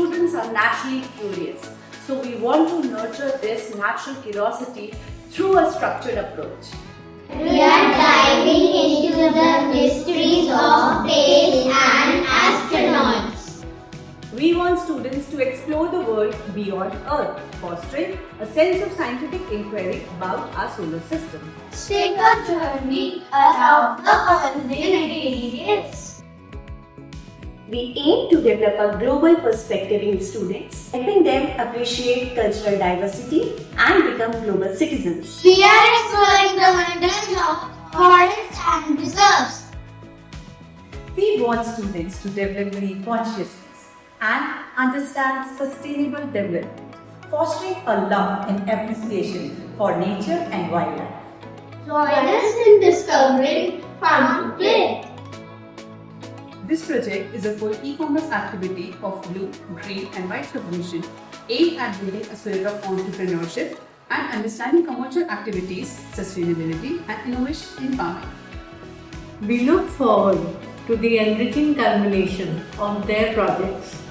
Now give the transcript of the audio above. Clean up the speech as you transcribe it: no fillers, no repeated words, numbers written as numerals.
students are naturally curious, so we want to nurture this natural curiosity through a structured approach. We are diving into the mysteries of space and astronauts. We want students to explore the world beyond Earth, fostering a sense of scientific inquiry about our solar system. Take a journey around the world in details. We aim to develop a global perspective in students, helping them appreciate cultural diversity and become global citizens. We are exploring the wonders of forests and reserves. We want students to develop green consciousness and understand sustainable development, fostering a love and appreciation for nature and wildlife. Join us in discovering fun play. This project is a full e-commerce activity of blue, green and white revolution aimed at building a spirit of entrepreneurship and understanding commercial activities, sustainability and innovation in farming. We look forward to the enriching culmination of their projects